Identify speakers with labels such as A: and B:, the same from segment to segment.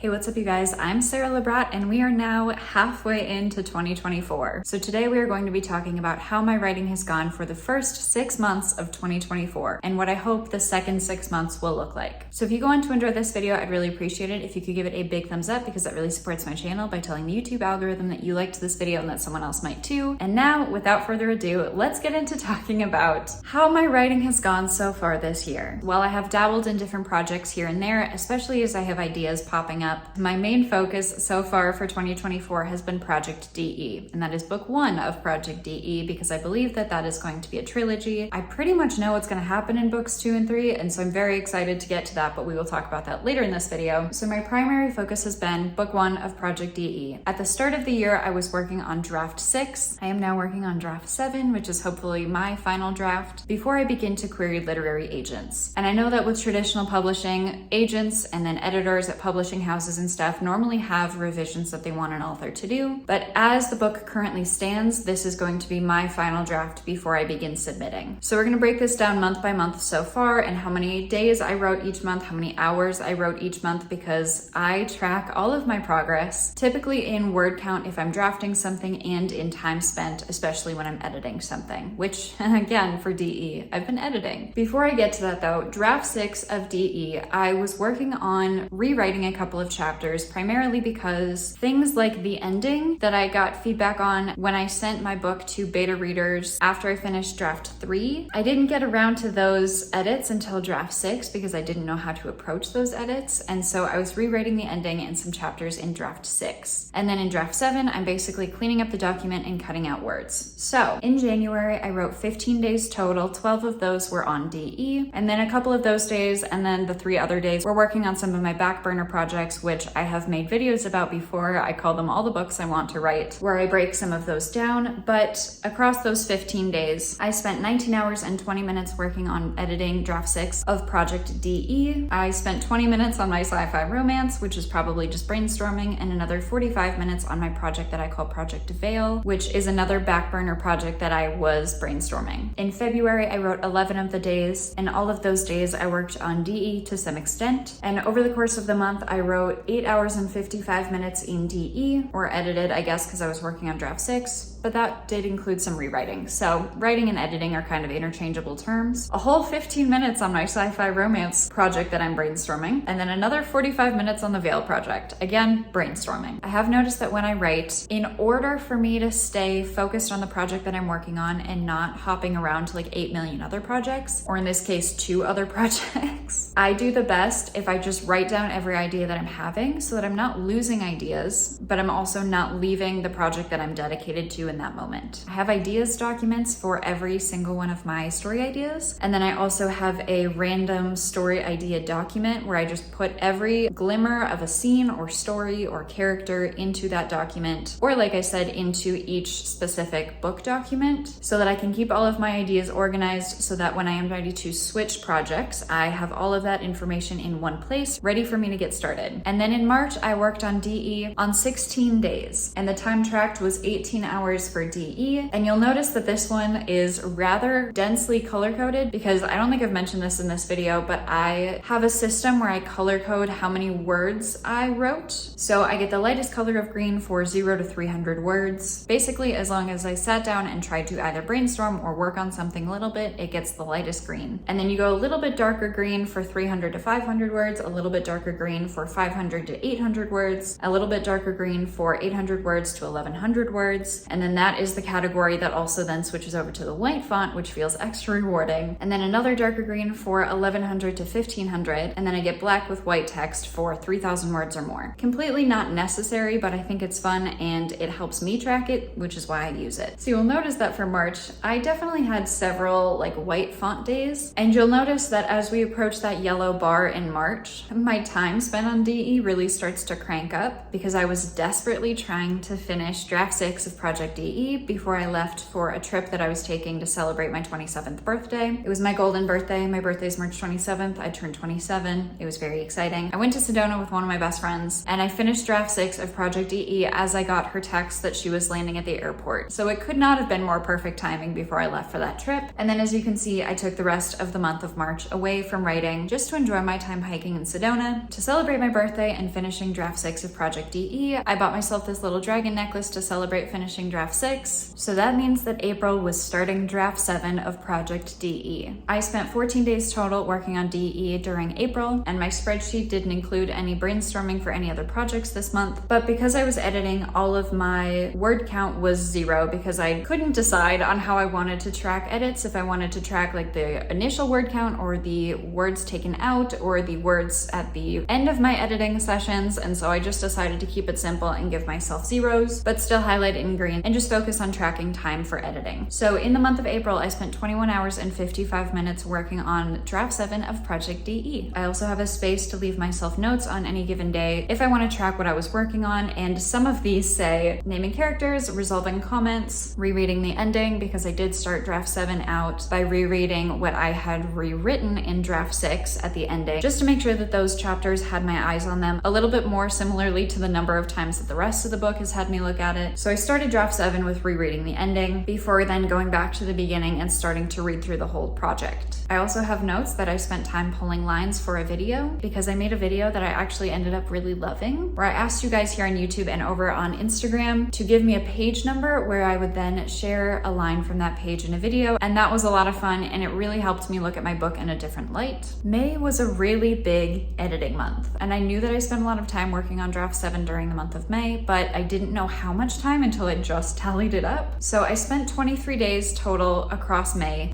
A: Hey, what's up you guys? I'm Sara Lubratt and we are now halfway into 2024. So today we are going to be talking about how my writing has gone for the first 6 months of 2024 and what I hope the second 6 months will look like. So if you go on to enjoy this video, I'd really appreciate it if you could give it a big thumbs up because that really supports my channel by telling the YouTube algorithm that you liked this video and that someone else might too. And now, without further ado, let's get into talking about how my writing has gone so far this year. While I have dabbled in different projects here and there, especially as I have ideas popping up, my main focus so far for 2024 has been Project DE, and that is book 1 of Project DE because I believe that that is going to be a trilogy. I pretty much know what's going to happen in books 2 and 3, and so I'm very excited to get to that, but we will talk about that later in this video. So my primary focus has been book 1 of Project DE. At the start of the year, I was working on draft 6. I am now working on draft 7, which is hopefully my final draft, before I begin to query literary agents. And I know that with traditional publishing, agents and then editors at publishing houses and stuff normally have revisions that they want an author to do, but as the book currently stands, this is going to be my final draft before I begin submitting. So we're going to break this down month by month so far and how many days I wrote each month, how many hours I wrote each month, because I track all of my progress, typically in word count if I'm drafting something and in time spent, especially when I'm editing something, which again, for DE, I've been editing. Before I get to that though, draft 6 of DE, I was working on rewriting a couple of chapters, primarily because things like the ending that I got feedback on when I sent my book to beta readers after I finished draft 3, I didn't get around to those edits until draft 6 because I didn't know how to approach those edits, and so I was rewriting the ending in some chapters in draft 6. And then in draft 7, I'm basically cleaning up the document and cutting out words. So in January, I wrote 15 days total, 12 of those were on DE, and then a couple of those days and then the 3 other days were working on some of my back burner projects, which I have made videos about before. I call them all the books I want to write, where I break some of those down. But across those 15 days, I spent 19 hours and 20 minutes working on editing draft 6 of Project DE. I spent 20 minutes on my sci-fi romance, which is probably just brainstorming, and another 45 minutes on my project that I call Project Veil, which is another back burner project that I was brainstorming. In February, I wrote 11 of the days, and all of those days I worked on DE to some extent. And over the course of the month, I wrote 8 hours and 55 minutes in DE, or edited, I guess, because I was working on draft 6, but that did include some rewriting. So writing and editing are kind of interchangeable terms. A whole 15 minutes on my sci-fi romance project that I'm brainstorming, and then another 45 minutes on the Veil project. Again, brainstorming. I have noticed that when I write, in order for me to stay focused on the project that I'm working on and not hopping around to like 8 million other projects, or in this case, 2 other projects, I do the best if I just write down every idea that I'm having so that I'm not losing ideas, but I'm also not leaving the project that I'm dedicated to in that moment. I have ideas documents for every single one of my story ideas, and then I also have a random story idea document where I just put every glimmer of a scene or story or character into that document, or like I said, into each specific book document, so that I can keep all of my ideas organized so that when I am ready to switch projects, I have all of that information in one place, ready for me to get started. And then in March, I worked on DE on 16 days, and the time tracked was 18 hours for DE. And you'll notice that this one is rather densely color-coded because I don't think I've mentioned this in this video, but I have a system where I color code how many words I wrote. So I get the lightest color of green for 0 to 300 words. Basically, as long as I sat down and tried to either brainstorm or work on something a little bit, it gets the lightest green. And then you go a little bit darker green for 300 to 500 words, a little bit darker green for 500 to 800 words, a little bit darker green for 800 words to 1100 words, and then that is the category that also then switches over to the white font, which feels extra rewarding, and then another darker green for 1100 to 1500, and then I get black with white text for 3000 words or more. Completely not necessary, but I think it's fun and it helps me track it, which is why I use it. So you'll notice that for March, I definitely had several like white font days, and you'll notice that as we approach that yellow bar in March, my time spent on DE really starts to crank up because I was desperately trying to finish draft 6 of Project DE before I left for a trip that I was taking to celebrate my 27th birthday. It was my golden birthday. My birthday's March 27th. I turned 27. It was very exciting. I went to Sedona with one of my best friends and I finished draft 6 of Project DE as I got her text that she was landing at the airport. So it could not have been more perfect timing before I left for that trip. And then as you can see, I took the rest of the month of March away from writing just to enjoy my time hiking in Sedona. To celebrate my birthday and finishing draft 6 of Project DE, I bought myself this little dragon necklace to celebrate finishing draft 6. So that means that April was starting draft 7 of Project DE. I spent 14 days total working on DE during April, and my spreadsheet didn't include any brainstorming for any other projects this month, but because I was editing, all of my word count was 0 because I couldn't decide on how I wanted to track edits, if I wanted to track like the initial word count or the words taken out or the words at the end of my editing sessions, and so I just decided to keep it simple and give myself zeros, but still highlight it in green and just focus on tracking time for editing. So in the month of April, I spent 21 hours and 55 minutes working on draft 7 of Project DE. I also have a space to leave myself notes on any given day if I want to track what I was working on, and some of these say naming characters, resolving comments, rereading the ending, because I did start draft 7 out by rereading what I had rewritten in draft 6 at the ending, just to make sure that those chapters had my eyes on them a little bit more similarly to the number of times that the rest of the book has had me look at it. So I started draft 7 with rereading the ending before then going back to the beginning and starting to read through the whole project. I also have notes that I spent time pulling lines for a video because I made a video that I actually ended up really loving, where I asked you guys here on YouTube and over on Instagram to give me a page number where I would then share a line from that page in a video, and that was a lot of fun and it really helped me look at my book in a different light. May was a really big editing month, and I knew that I spent a lot of time working on draft 7 during the month of May, but I didn't know how much time until I just tallied it up. So I spent 23 days total across May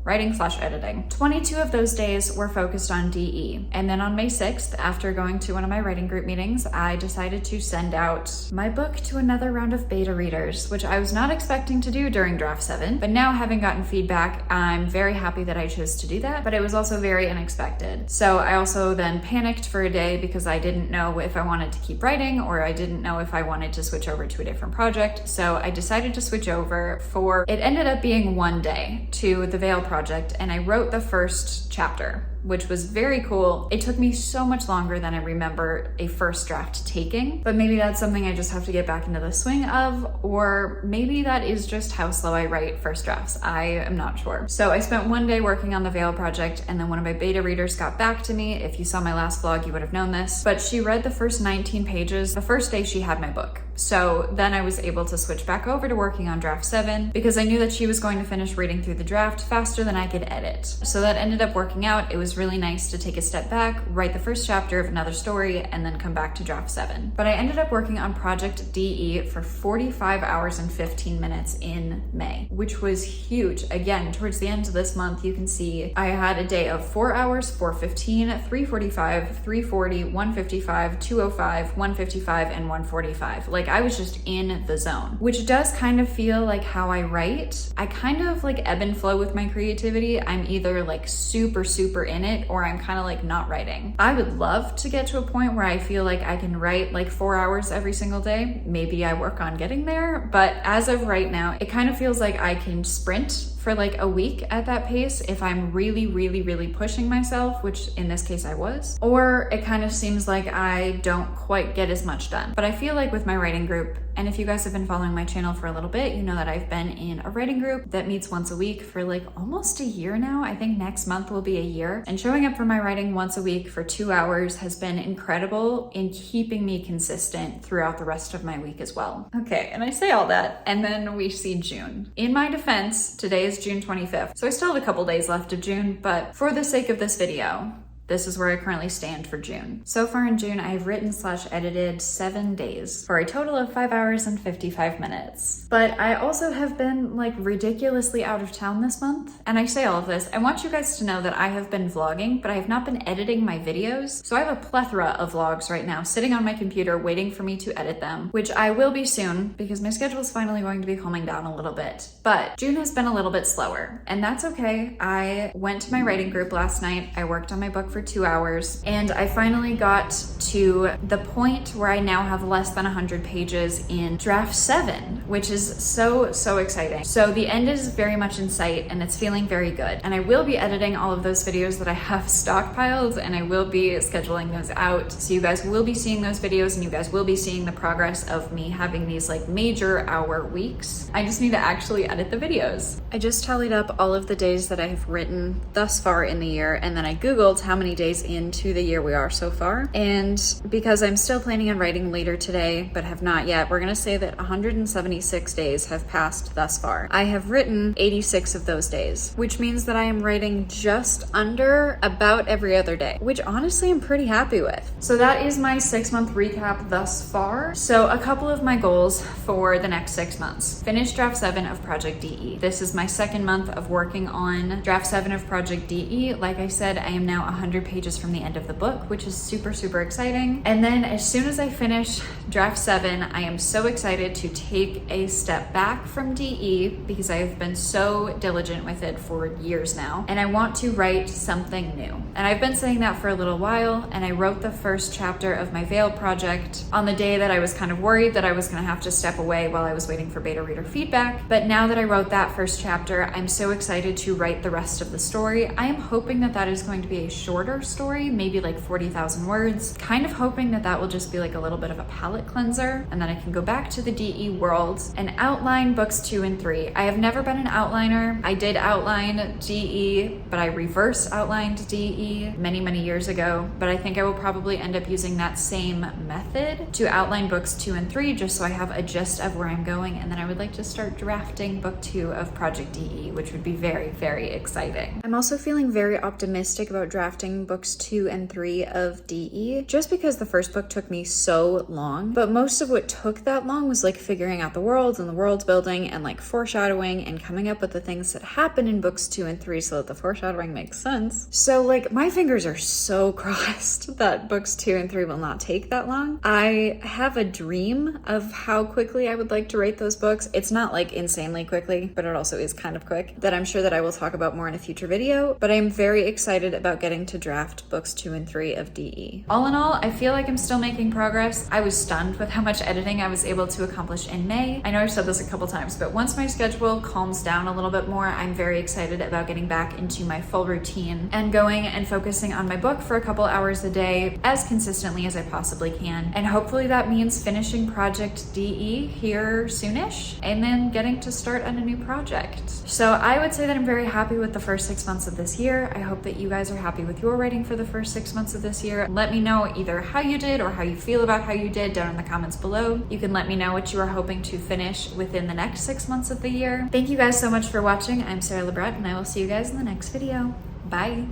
A: writing/editing. 22 of those days were focused on DE. And then on May 6th, after going to one of my writing group meetings, I decided to send out my book to another round of beta readers, which I was not expecting to do during draft 7. But now, having gotten feedback, I'm very happy that I chose to do that, but it was also very unexpected. So I also then panicked for a day because I didn't know if I wanted to keep writing or I didn't know if I wanted to switch over to a different project. So I decided to switch over it ended up being one day to the Veil project, and I wrote the first chapter, which was very cool. It took me so much longer than I remember a first draft taking, but maybe that's something I just have to get back into the swing of, or maybe that is just how slow I write first drafts. I am not sure. So I spent one day working on the Veil project, and then one of my beta readers got back to me. If you saw my last vlog, you would have known this, but she read the first 19 pages the first day she had my book. So then I was able to switch back over to working on draft 7 because I knew that she was going to finish reading through the draft faster than I could edit. So that ended up working out. It was really nice to take a step back, write the first chapter of another story, and then come back to draft 7. But I ended up working on Project DE for 45 hours and 15 minutes in May, which was huge. Again, towards the end of this month, you can see I had a day of 4 hours, 4:15, 3:45, 3:40, 1:55, 2:05, 1:55, and 1:45. Like, I was just in the zone, which does kind of feel like how I write. I kind of like ebb and flow with my creativity. I'm either like super in it, or I'm kind of like not writing. I would love to get to a point where I feel like I can write like 4 hours every single day. Maybe I work on getting there, but as of right now, it kind of feels like I can sprint for like a week at that pace if I'm really pushing myself, which in this case I was, or it kind of seems like I don't quite get as much done. But I feel like with my writing group, and if you guys have been following my channel for a little bit, you know that I've been in a writing group that meets once a week for like almost a year now. I think next month will be a year. And showing up for my writing once a week for 2 hours has been incredible in keeping me consistent throughout the rest of my week as well. Okay, and I say all that, and then we see June. In my defense, today is June 25th, so I still have a couple days left of June, but for the sake of this video, this is where I currently stand for June. So far in June, I have written/edited 7 days for a total of 5 hours and 55 minutes. But I also have been like ridiculously out of town this month. And I say all of this, I want you guys to know that I have been vlogging, but I have not been editing my videos. So I have a plethora of vlogs right now sitting on my computer waiting for me to edit them, which I will be soon because my schedule is finally going to be calming down a little bit. But June has been a little bit slower, and that's okay. I went to my writing group last night. I worked on my book for for 2 hours, and I finally got to the point where I now have less than 100 pages in draft 7, which is so exciting. So the end is very much in sight and it's feeling very good. And I will be editing all of those videos that I have stockpiled, and I will be scheduling those out. So you guys will be seeing those videos and you guys will be seeing the progress of me having these like major hour weeks. I just need to actually edit the videos. I just tallied up all of the days that I have written thus far in the year, and then I Googled how many days into the year we are so far. And because I'm still planning on writing later today, but have not yet, we're gonna say that 176 days have passed thus far. I have written 86 of those days, which means that I am writing just under about every other day, which honestly I'm pretty happy with. So that is my 6-month recap thus far. So a couple of my goals for the next 6 months. Finish draft 7 of Project DE. This is my 2nd month of working on draft 7 of Project DE. Like I said, I am now 100 pages from the end of the book, which is super exciting. And then as soon as I finish draft 7, I am so excited to take a step back from DE because I have been so diligent with it for years now, and I want to write something new. And I've been saying that for a little while, and I wrote the first chapter of my Veil project on the day that I was kind of worried that I was gonna have to step away while I was waiting for beta reader feedback. But now that I wrote that first chapter, I'm so excited to write the rest of the story. I am hoping that that is going to be a shorter story, maybe like 40,000 words. Kind of hoping that that will just be like a little bit of a palate cleanser, and then I can go back to the DE world and outline books 2 and 3. I have never been an outliner. I did outline DE, but I reverse outlined DE many years ago. But I think I will probably end up using that same method to outline books 2 and 3, just so I have a gist of where I'm going. And then I would like to start drafting book 2 of Project DE, which would be very exciting. I'm also feeling very optimistic about drafting books 2 and 3 of DE, just because the first book took me so long. But most of what took that long was like figuring out the world and the world building and like foreshadowing and coming up with the things that happen in books 2 and 3 so that the foreshadowing makes sense. So like my fingers are so crossed that books 2 and 3 will not take that long. I have a dream of how quickly I would like to write those books. It's not like insanely quickly, but it also is kind of quick, that I'm sure that I will talk about more in a future video. But I'm very excited about getting to draft books 2 and 3 of DE. All in all, I feel like I'm still making progress. I was stunned with how much editing I was able to accomplish in May. I know I've said this a couple times, but once my schedule calms down a little bit more, I'm very excited about getting back into my full routine and going and focusing on my book for a couple hours a day as consistently as I possibly can. And hopefully that means finishing Project DE here soonish and then getting to start on a new project. So I would say that I'm very happy with the first 6 months of this year. I hope that you guys are happy with your writing for the first 6 months of this year. Let me know either how you did or how you feel about how you did down in the comments below. You can let me know what you are hoping to finish within the next 6 months of the year. Thank you guys so much for watching. I'm Sara Lubratt, and I will see you guys in the next video. Bye.